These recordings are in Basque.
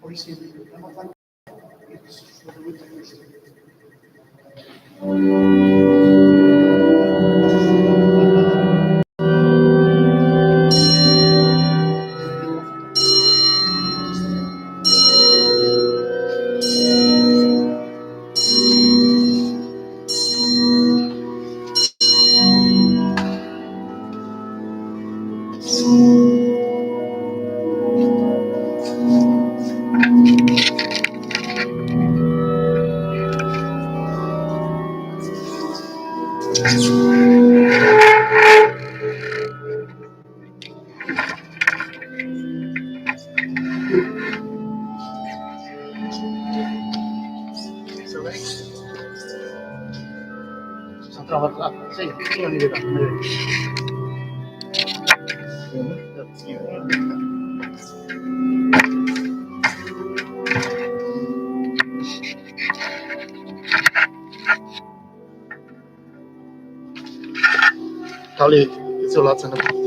Hoy siempre estamos tan kali izolatzen da.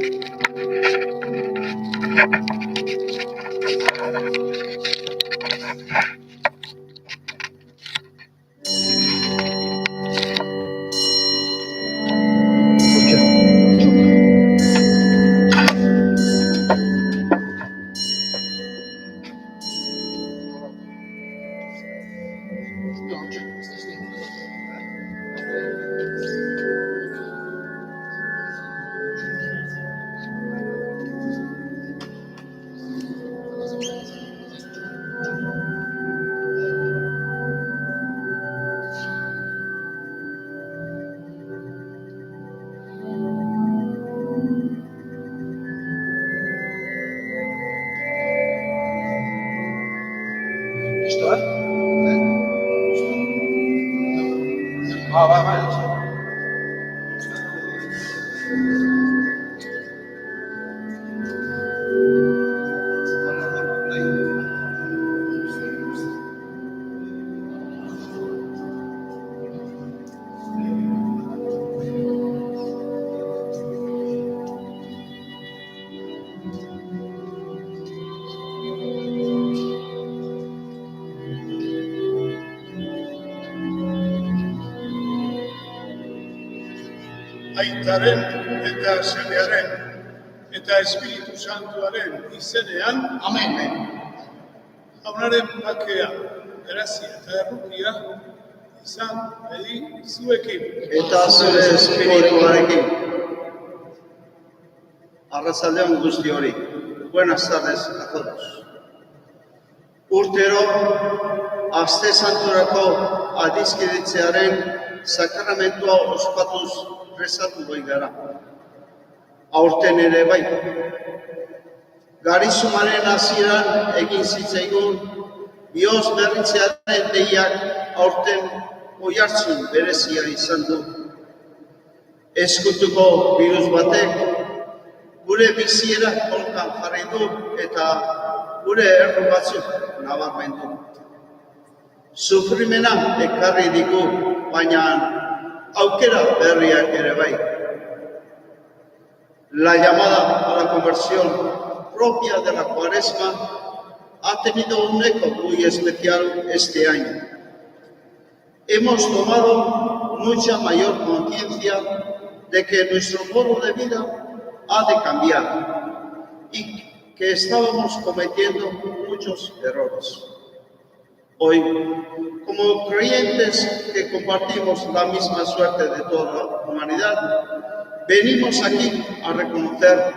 Aitaren eta Semearen eta Espiritu Santuaren izenean, amen. Jaunaren bakea, grazia eta errukia izan bedi zuekin. Eta zure espirituarekin. Arratsaldeon guzti hori. Buenas tardes a todos. Urtero, Aste Santurako adiskidetzearen sakramentua ospatuz rezatu goi gara. Aurten ere bai. Garizumaren hasieran egin zitzaigun bihotz berritzearen deiak aurten oihartzun berezia izan du. Ezkutuko birus batek gure biziera kolkan jarri du eta gure erru batzuk nabarmendu. Sufrimena ekarri digu, baina aukera berriak ere bai. La llamada a la conversión propia de la Cuaresma ha tenido un eco muy especial este año. Hemos tomado mucha mayor conciencia de que nuestro modo de vida ha de cambiar y que estábamos cometiendo muchos errores. Hoy, como creyentes que compartimos la misma suerte de toda la humanidad, venimos aquí a reconocer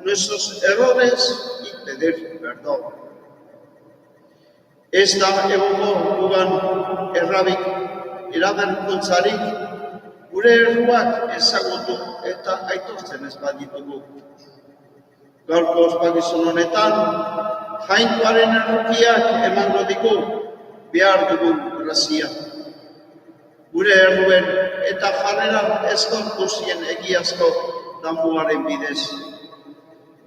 nuestros errores y pedir perdón. Ez da egongo gugan errabik, eraberkuntzarik, gure erruak ezagutu eta aitortzen ez baditugu. Gaurko ospakizun honetan, jainkoaren errukiak emango digu behar dugun grazia. Gure erruen eta jarrera ezkorpuzien egiazko damuaren bidez.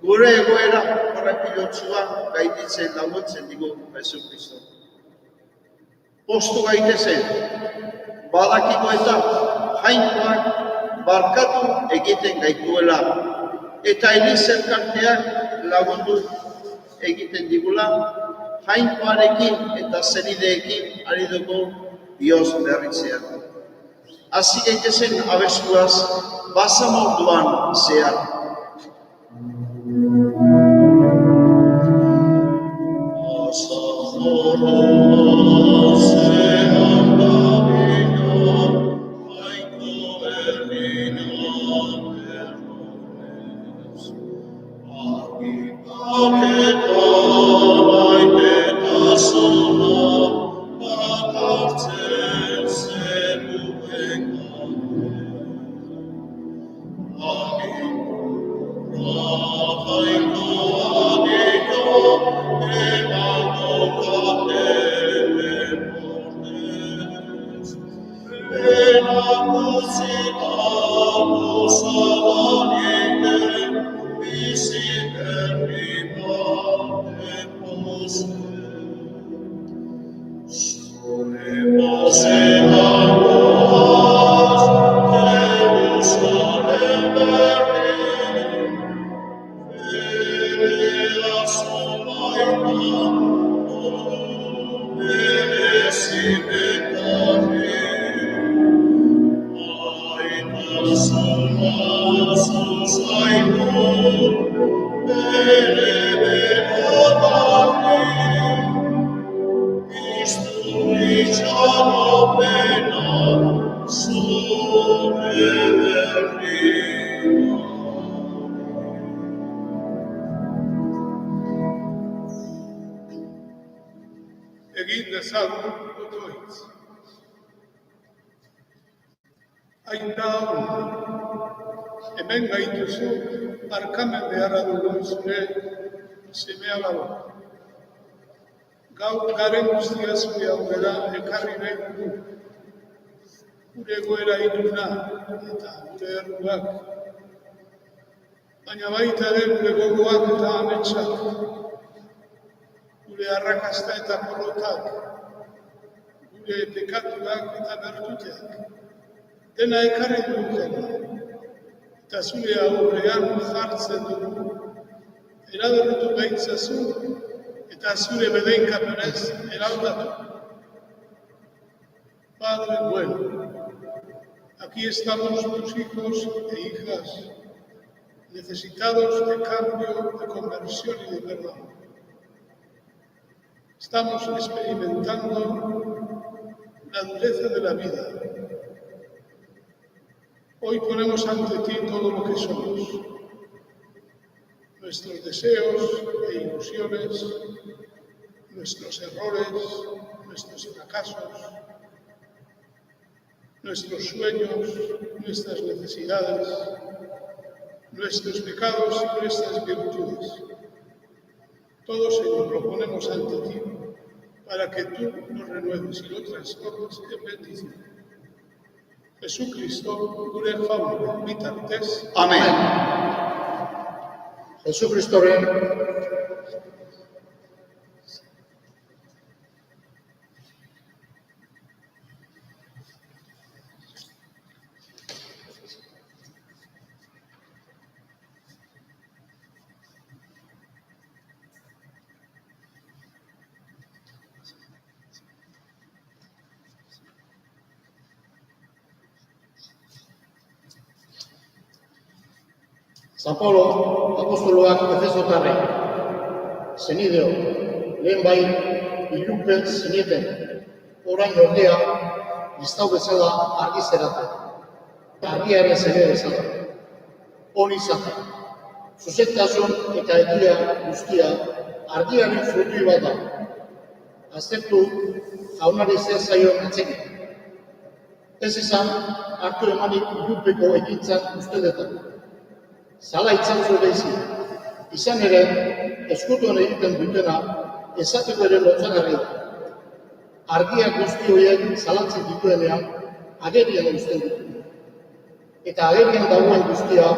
Gure egoera korrepilotsua gainditzen laguntzen digu Jesucristo. Postu gaitezen, badakigu eta jainkoak barkatu egiten gaituela eta elizelkarteak lagundu egiten digula jainkoarekin eta zenideekin ari dugu Dios berritzean. Hasi gaitezen abestuaz, basamorduan zehar. Egin dezagun otoitz. Aita hon, hemen gaituzu, barkamen beharra dugun zure semea lago. Gaur garen guztia zure aurrera ekarri nahi dugu. Gure goera iluna eta gure erruak. Baina baita ere gure gogoak eta ametsak. Gure arrakasta eta porrotak, gure pekatuak eta bertuteak, dena ekarri dugutena, eta zure aurrean jartzen dugu, eraberritu gaitzazu, eta zure bedeinkapenez eraldatu. Padre bueno, aquí estamos tus hijos e hijas, necesitados de cambio, de conversión y de perdón. Estamos experimentando la dureza de la vida. Hoy ponemos ante ti todo lo que somos, nuestros deseos e ilusiones, nuestros errores, nuestros fracasos, nuestros sueños, nuestras necesidades, nuestros pecados y nuestras virtudes. Todo, Señor, lo ponemos ante ti, para que tú nos renueves y lo transformes en bendición. Jesucristo, gure jauna, bitartez. Amen. Jesucristoren San Paulo apostoloak Efesotarrei, zenideo, lehen bai, ilupen zineten, orain ordea, kristau bezala argi zerate, argiaren zene bezala, hori izaten, zuzentasun eta egia guztia argiaren frutu bat da, aztertu jaunari zer zaion atzegin. Ez izan, hartu emanik ilupeko ekintzak ustedetan. Zala itzan zure izan ere, eskutuan egiten dutena, esateko ere lotzagarria da. Argiak guzti horiek zalatzen dituenean, agerian uzten ditu. Eta agerian dagoen guztia,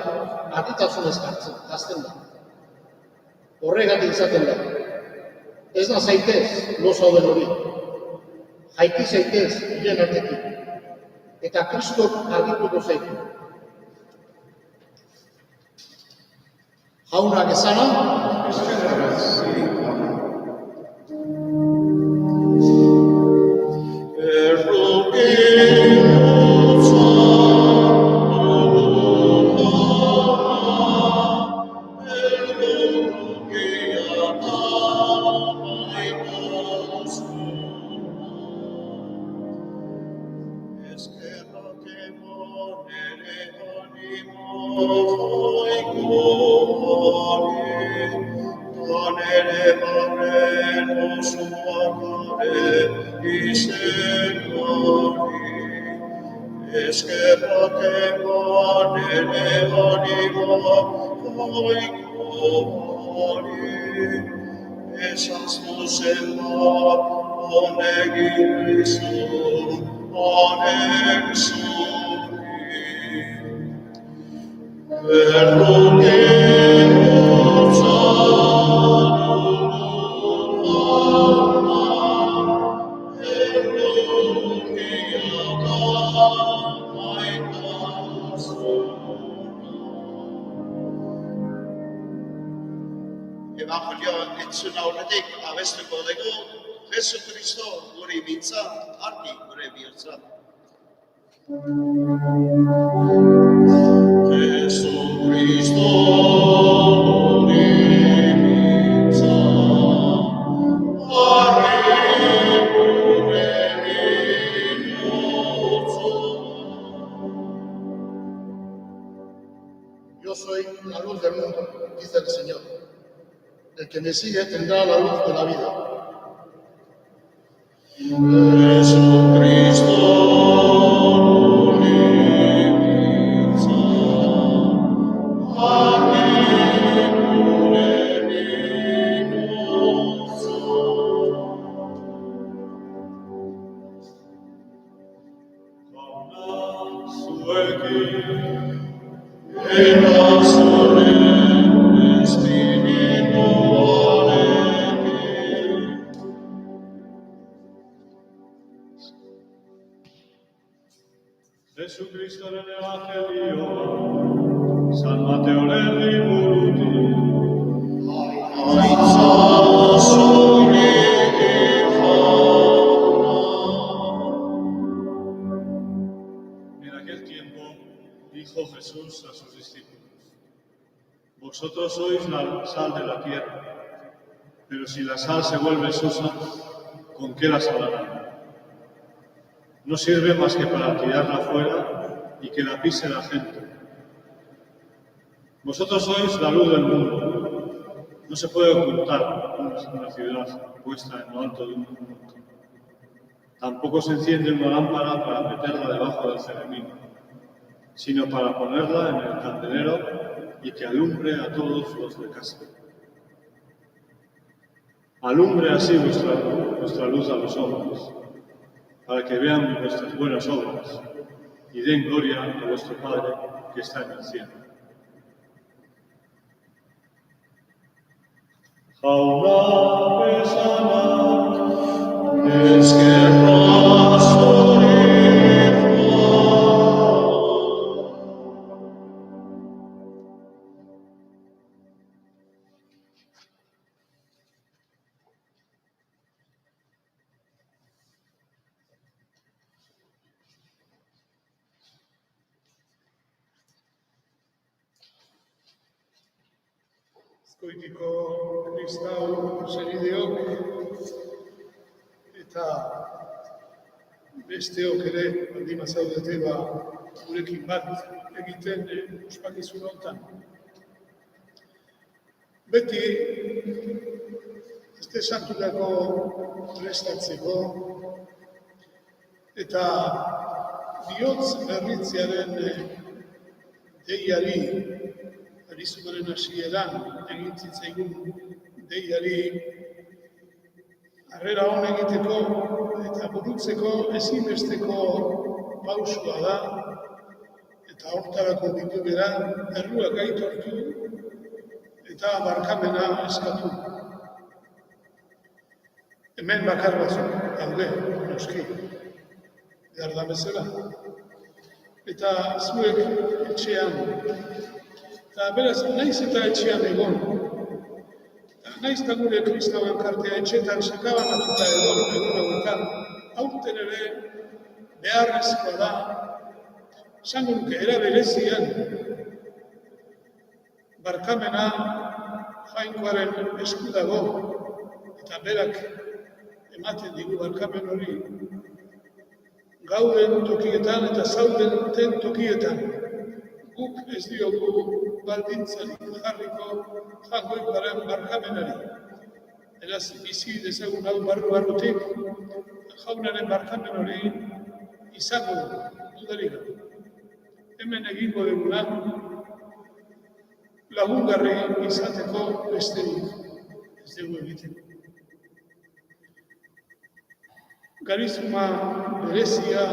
argitasun eskartzen da. Horregatik izaten da. Ez na zaitez, lo zauden hori. Jaiki zaitez, hilen artetik. Eta Kristok argituko zaitu. Jaunak esana, Anere barren osuakare izenari, eskerrateko nere anima kaikomari, esaztu zenbat honegin dizun honen zuri. Perdonero Evangelio entzun aurretik abestuko dugu, Jesu Kristo gure bitza, argi gure bihotza. Jesu Kristo gure bitza, argi gure bihotza. Yo soy la luz del mundo, dice el Señor. El que me sigue tendrá la luz de la vida. Jesucristo, libitza, amigure minutza. Jauna zuekin, erasoren espirituarekin. Jesucristoren evangelioa, San Mateoren liburutik. Aitza zuri jauna. En aquel tiempo dijo Jesús a sus discípulos: Vosotros sois la sal de la tierra, pero si la sal se vuelve sosa, ¿con qué la salarán? No sirve más que para tirarla fuera y que la pise la gente. Vosotros sois la luz del mundo. No se puede ocultar una ciudad puesta en lo alto de un monte. Tampoco se enciende una lámpara para meterla debajo del ceremino, sino para ponerla en el candelero y que alumbre a todos los de casa. Alumbre así vuestra luz a los hombres, para que vean vuestras buenas obras y den gloria a vuestro Padre que está en el cielo. Jauna besana, Eskerra zuri Azkoitiko kristau senideok eta besteok ere baldin bazaudete gurekin bat egiten ospakizun honetan. Beti este santurako prestatzeko eta bihotz berritzearen deiari Arizumaren hasieran egin zitzaigun deiari harrera on egiteko eta burutzeko ezinbesteko pausua da eta hortarako ditu bera erruak aitortu eta barkamena eskatu. Hemen bakar batzuk daude, noski, behar da bezala. Eta zuek etxean eta beraz, naiz eta etxean egon. Naiz eta gure kristauen kartea etxetan sakabanatuta egon hauetan, aurten ere beharrezkoa da, esango nuke era berezian, barkamena Jainkoaren esku dago, eta berak ematen digu barkamen hori, gauden tokietan eta zauden tokietan. Guk ez diogu baldintzarik jarriko jangoiparen barkamenari. Beraz, bizi dezagun hau barru-barrutik, jaunaren barkamen hori izango dudarik. Hemen egingo duguna lagungarri izateko besterik ez dugu egiten. Garizma berezia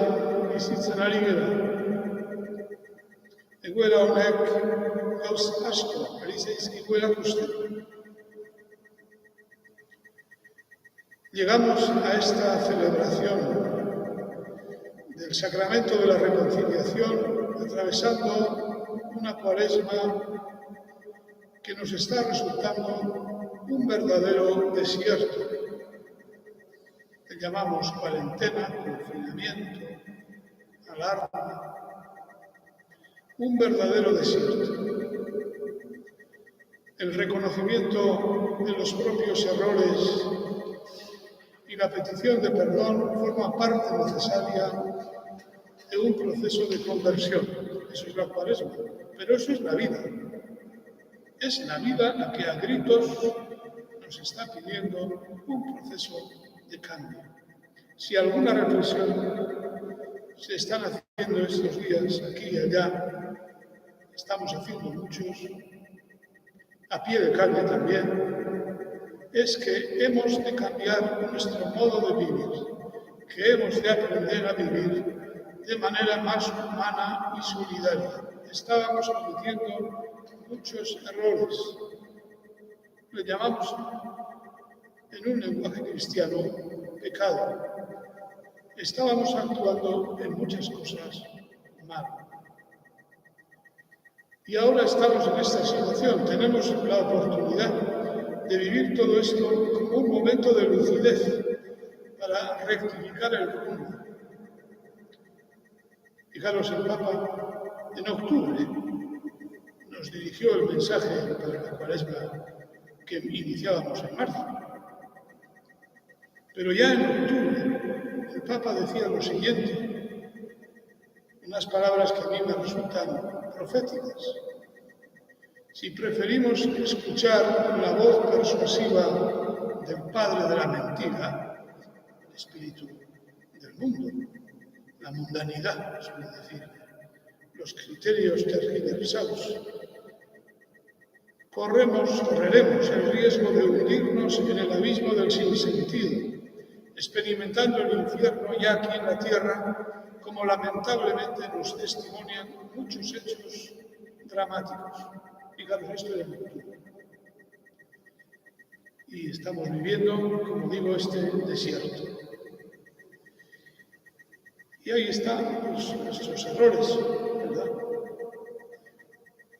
bizitzen ari gara. Egoera honek gauz asko ari zaizkigu erakusten. Llegamos a esta celebración del Sacramento de la Reconciliación atravesando una Cuaresma que nos está resultando un verdadero desierto. Le llamamos cuarentena, confinamiento, alarma, un verdadero desierto. El reconocimiento de los propios errores y la petición de perdón forma parte necesaria de un proceso de conversión. Eso es la Cuaresma, pero eso es la vida. Es la vida la que a gritos nos está pidiendo un proceso de cambio. Si alguna reflexión se están haciendo estos días aquí y allá, estamos haciendo muchos, a pie de calle también, es que hemos de cambiar nuestro modo de vivir, que hemos de aprender a vivir de manera más humana y solidaria. Estábamos cometiendo muchos errores. Le llamamos en un lenguaje cristiano pecado. Estábamos actuando en muchas cosas mal. Y ahora estamos en esta situación. Tenemos la oportunidad de vivir todo esto como un momento de lucidez para rectificar el rumbo. Fijaros, el Papa en octubre nos dirigió el mensaje para la Cuaresma que iniciábamos en marzo. Pero ya en octubre el Papa decía lo siguiente, unas palabras que a mí me resultan proféticas. Si preferimos escuchar la voz persuasiva del padre de la mentira, el espíritu del mundo, la mundanidad, suele decir, los criterios tergiversados, correremos el riesgo de hundirnos en el abismo del sinsentido, experimentando el infierno ya aquí en la tierra, como lamentablemente nos testimonian muchos hechos dramáticos. Fijaros, esto es octubre. Y estamos viviendo, como digo, este desierto. Y ahí están pues, nuestros errores, ¿verdad?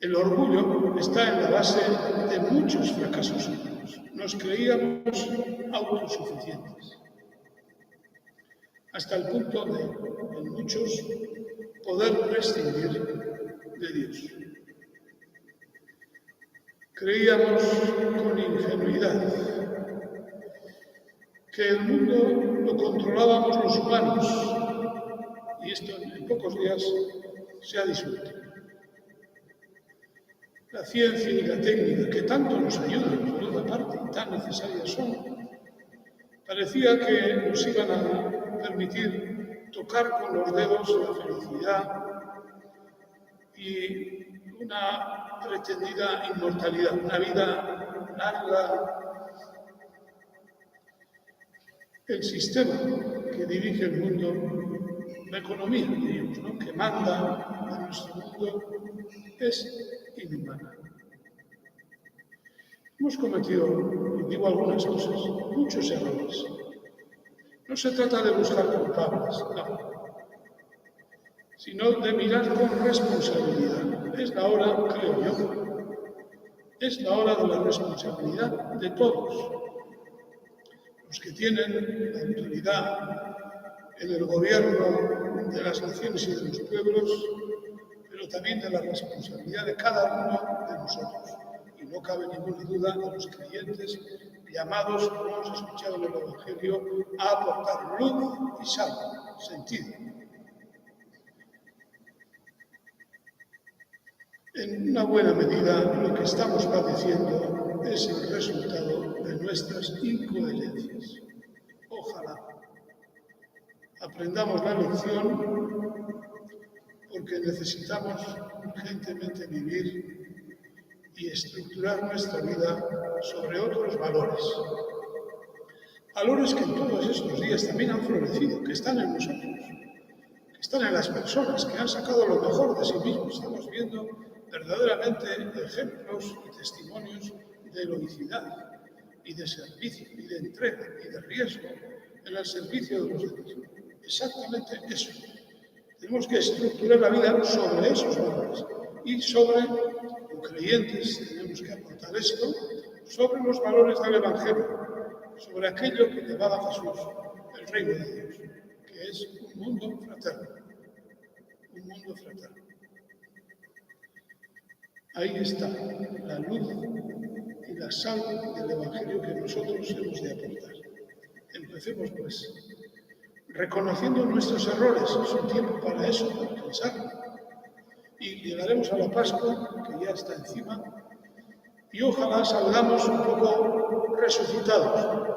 El orgullo está en la base de muchos fracasos humanos. Nos creíamos autosuficientes, hasta el punto de, en muchos, poder prescindir de Dios. Creíamos con ingenuidad que el mundo lo controlábamos los humanos, y esto en pocos días se ha disuelto. La ciencia y la técnica, que tanto nos ayudan, por otra parte, y tan necesarias son, parecía que nos iban a permitir tocar con los dedos la felicidad y una pretendida inmortalidad, una vida larga. El sistema que dirige el mundo, la economía, diríamos, ¿no?, que manda a nuestro mundo, es inhumana. Hemos cometido, y digo algunas cosas, muchos errores. No se trata de buscar culpables, no, sino de mirar con responsabilidad. Es la hora, creo yo, es la hora de la responsabilidad de todos. Los que tienen la autoridad en el gobierno de las naciones y de los pueblos, pero también de la responsabilidad de cada uno de nosotros. Y no cabe ninguna duda de los creyentes llamados, como hemos escuchado en el Evangelio, a aportar luz y sal, sentido. En una buena medida, lo que estamos padeciendo es el resultado de nuestras incoherencias. Ojalá aprendamos la lección, porque necesitamos urgentemente vivir y estructurar nuestra vida sobre otros valores. Valores que en todos estos días también han florecido, que están en nosotros, que están en las personas, que han sacado lo mejor de sí mismos. Estamos viendo verdaderamente ejemplos y testimonios de heroicidad y de servicio y de entrega y de riesgo en el servicio de los demás. Exactamente eso. Tenemos que estructurar la vida sobre esos valores y sobre los creyentes tenemos que aportar esto, sobre los valores del Evangelio, sobre aquello que llevaba Jesús, el reino de Dios, que es un mundo fraterno, un mundo fraterno. Ahí está la luz y la sal del Evangelio que nosotros hemos de aportar. Empecemos pues reconociendo nuestros errores, es un tiempo para eso, para pensarlo. Y llegaremos a la Pascua, que ya está encima, y ojalá salgamos un poco resucitados.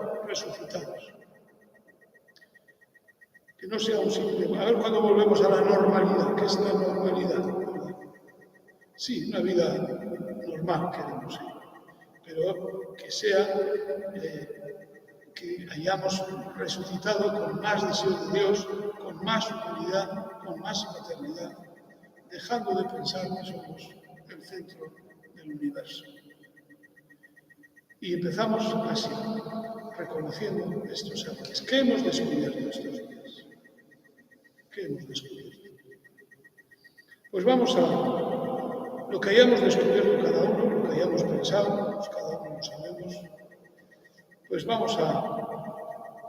Que no sea un simple, a ver cuándo volvemos a la normalidad. ¿Qué es la normalidad? Sí, una vida normal queremos, pero que sea que hayamos resucitado con más deseo de Dios, con más humanidad, con más fraternidad, dejando de pensar que somos el centro del universo. Y empezamos así, reconociendo estos errores. ¿Qué hemos descubierto estos días? ¿Qué hemos descubierto? Pues vamos a lo que hayamos descubierto cada uno, lo que hayamos pensado, pues cada uno lo sabemos. Pues vamos a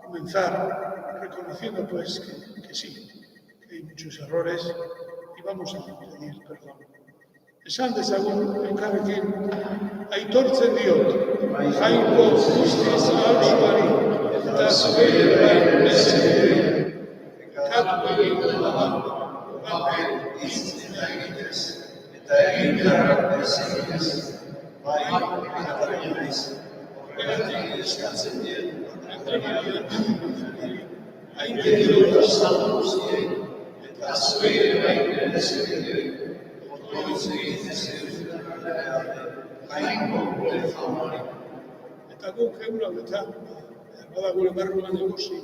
comenzar reconociendo pues que sí, que hay muchos errores y vamos a pedir perdón. Esan dezagun elkarrekin aitortzen diot, jainko guztiz ahalsuari eta zure bai mesedea. Bekatu egin dudan, bapen hitz eta egitez, eta egin beharrak ezinez, bai eta egitez. Horregatik eskatzen dien, hain gero saldu guztiei, eta zure bai mesedea. Eta guk geura eta bada gure barruan egosi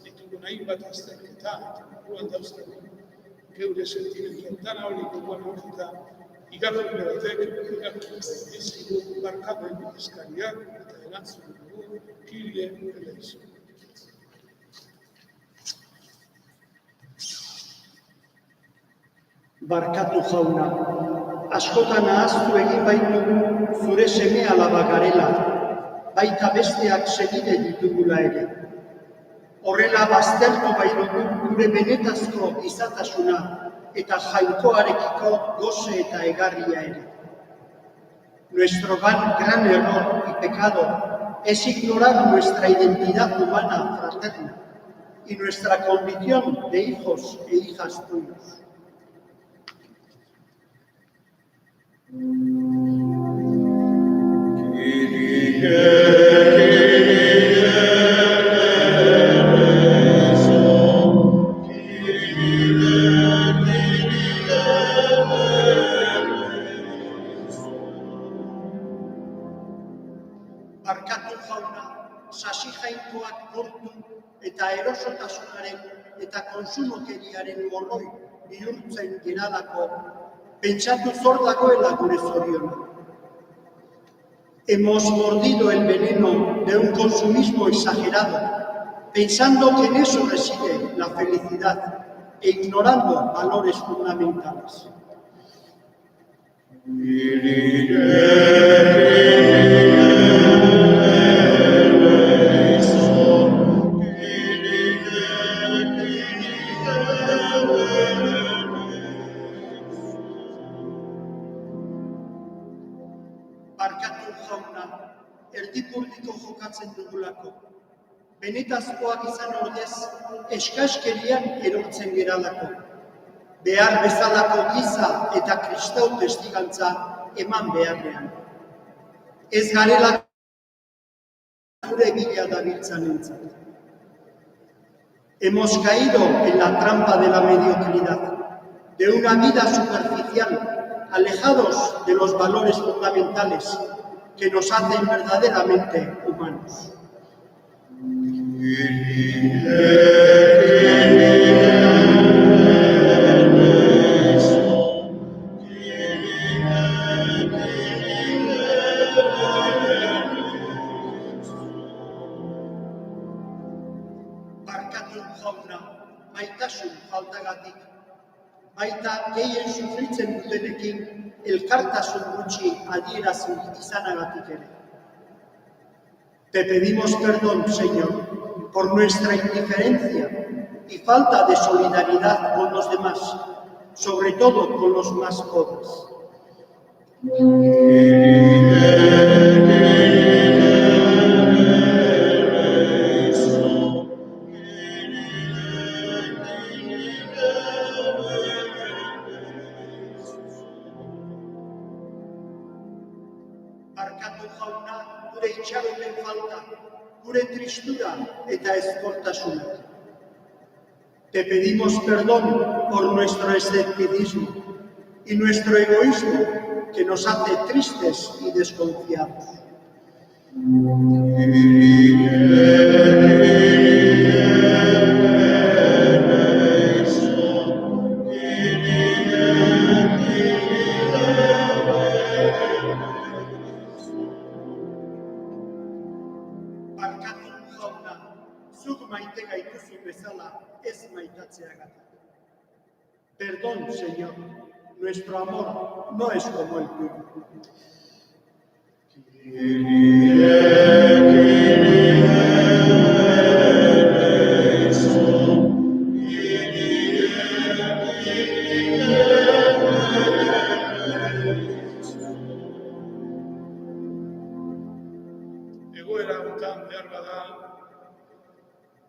ditugun hainbat azterketa eta barruan dauzkagu geure sentimenduak dana hori gogoan horreta irakurle batek ezigu barkamen eskariak eta erantzun dugu Kyrie eleison. Barkatu jauna, askotan ahaztu egin baitugu zure seme-alaba garela, baita besteak senide ditugula ere. Horrela baztertu baitugu gure benetazko izatasuna eta jainkoarekiko goze eta egarria ere. Nuestro gran error y pecado es ignorar nuestra identidad humana fraterna y nuestra condición de hijos e hijas tuyos. Barkatu jauna, sasi jainkoak lortu eta erosotasunaren eta kontsumokeriaren gorroi bihurtzen geralako pentsatu zor dagoela gure zoriona. Hemos mordido el veneno de un consumismo exagerado, pensando que en eso reside la felicidad e ignorando valores fundamentales. Barkatu jauna, erdipurdiko jokatzen dugulako. Benetazkoak izan ordez, eskaskerian erortzen geralako. behar bezalako giza eta kristau testigantza eman beharrean. Ez garela gure bila dabiltzanentzat. Hemos caído en la trampa de la mediocridad, de una vida superficial, alejados de los valores fundamentales que nos hacen verdaderamente humanos. Barkatu jauna, maitasun faltagatik, baita gehien sufritzen dutenekin elkartasun gutxi adierazi izanagatik ere. Te pedimos perdón, Señor, por nuestra indiferencia y falta de solidaridad con los demás, sobre todo con los más pobres. Barkatu jauna, gure itxaroten falta, gure tristura eta ezkortasuna. Te pedimos perdón por nuestro escepticismo y nuestro egoísmo que nos hace tristes y desconfiados. Barkatu jauna, zuk maite gaituzu bezala ez maitatzeagatik. Perdón, Señor, nuestro amor no es como el tuyo. Egoera honetan behar bada,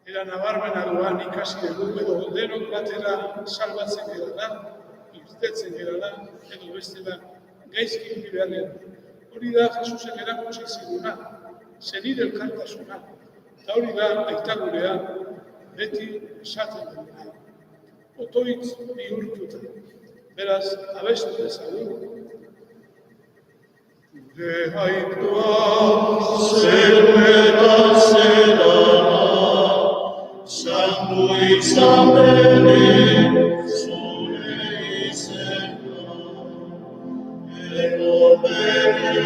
era nabarmena duan ikasi dugu edo denok batera salbatzen gerala, irtetzen gerala, edo bestela gaizki hiri beharrean. Hori da Jesusek erakutsi ziguna, zenide elkartasuna, eta hori da aita gurean beti esaten duguna. Otoitz bihurtuta, beraz abestu dezagun. Gure aitoa Zeruetan zedana, santu izan bere, zure izena. Ego bere,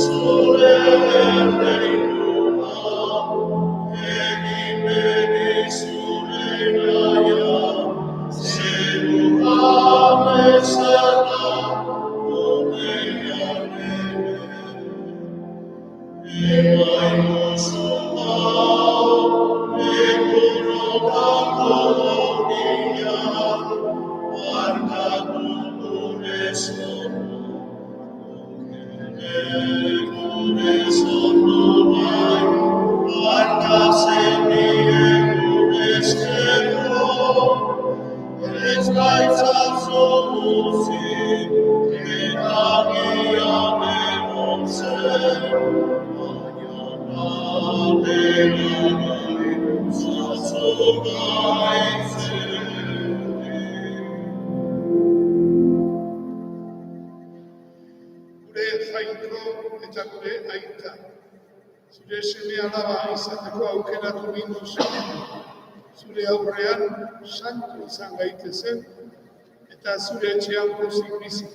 zure erreinua, egin bere zure gaia, zeruan bezala, odean ere. Gure jainko eta gure aita, zure seme alaba izateko aukeratu ginduzu, zure aurrean santu izan gaitezen, eta zure etxean pozik bizi.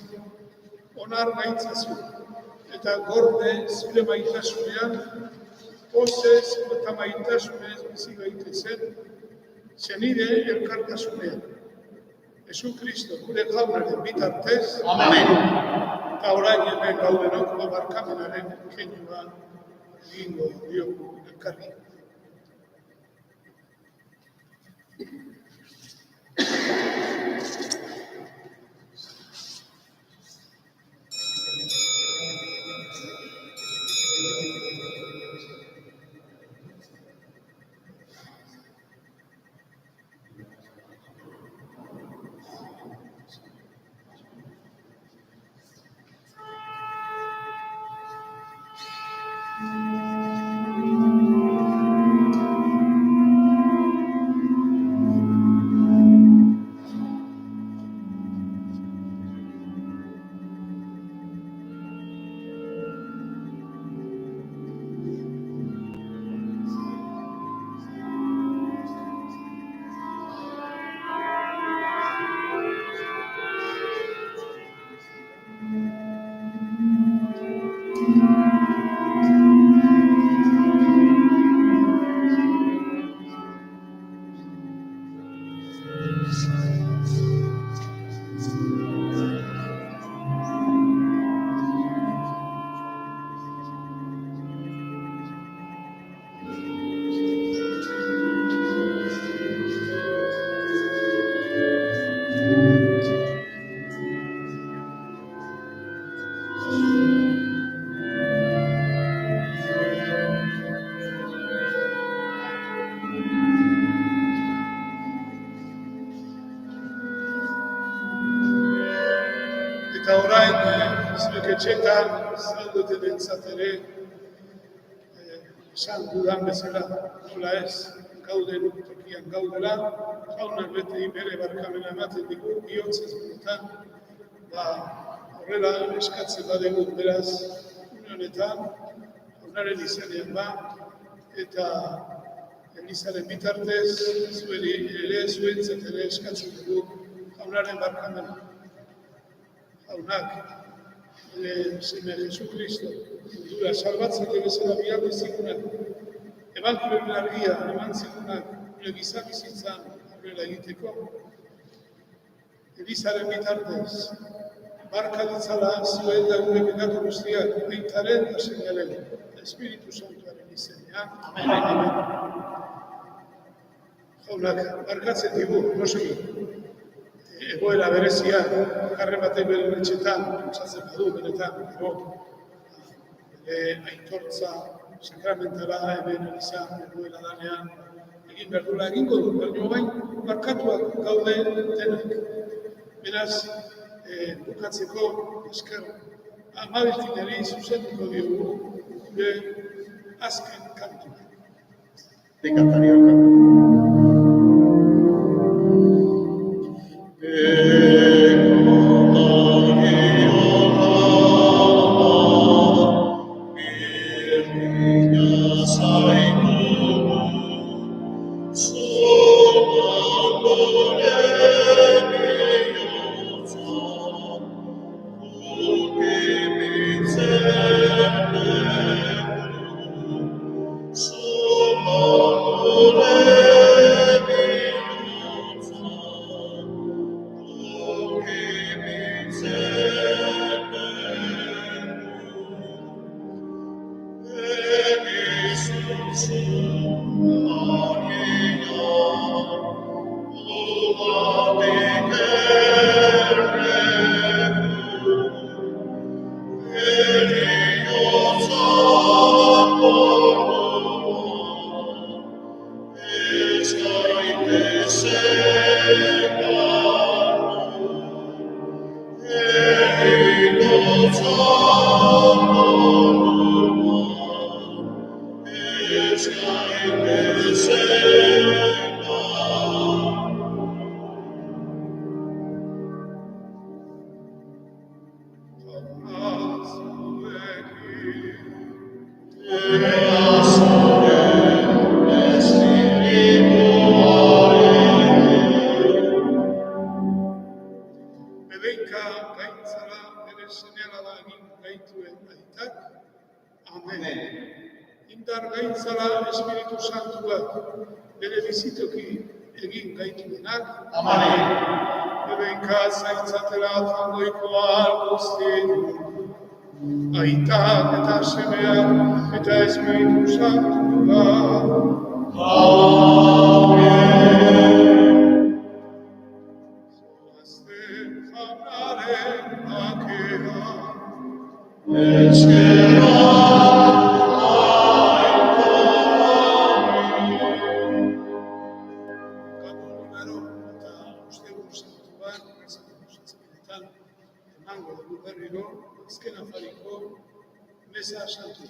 Onar gaitzazu, eta gorde zure maitasunean, pozez eta maitasunez bizi gaitezen, zenide elkartasunean. Jesucristo, gure jaunaren bitartez, Amen. eta orain hemen gaudenok barkamenaren keinua egingo diogu elkarri. zuek etxetan, zaudetenentzat ere, esan dudan bezala, nola ez, gauden tokian gaudela, jaunak beti bere barkamena ematen digu, bihotzez benetan, horrela eskatzen badegu, beraz, honetan, jaunaren izanean eta Elizaren bitartez, zueri ere, zuentzat ere eskatzen dugu jaunaren barkamena. Jaunak, Seme Jesu Kristo, mundura salbatzen bezala bialdu zigunak, ebangelioen argia eman zigunak, gure gizabizitzan aurrera egiteko, Elizaren bitartez, barka ditzala zuen da gure pekatu guztiak, aitaren da seinalen, Espiritu Santuaren izenean. Amen. Jaunak, barkatzen digu, noski, egoera berezia, jarre batek bere etxetan, pentsatzen badu benetan, bere aitortza sakramentala hemen izan egoera danean, egin berdula egingo du, baina bain, barkatuak gaude denak. Beraz, bukatzeko esker Amabirtinari zuzenduko diogu gure azken kantua. Bekatario kantua. Espiritu Santuak bere bizitoki egin gaituenak. Amen. Bebenka zaintzatela zangoikoa guztien, aitak eta semeak eta Espiritu Santua. Amen. Zoazte jaunaren akera, eskera. Emango dugu berriro, azken afariko, meza santu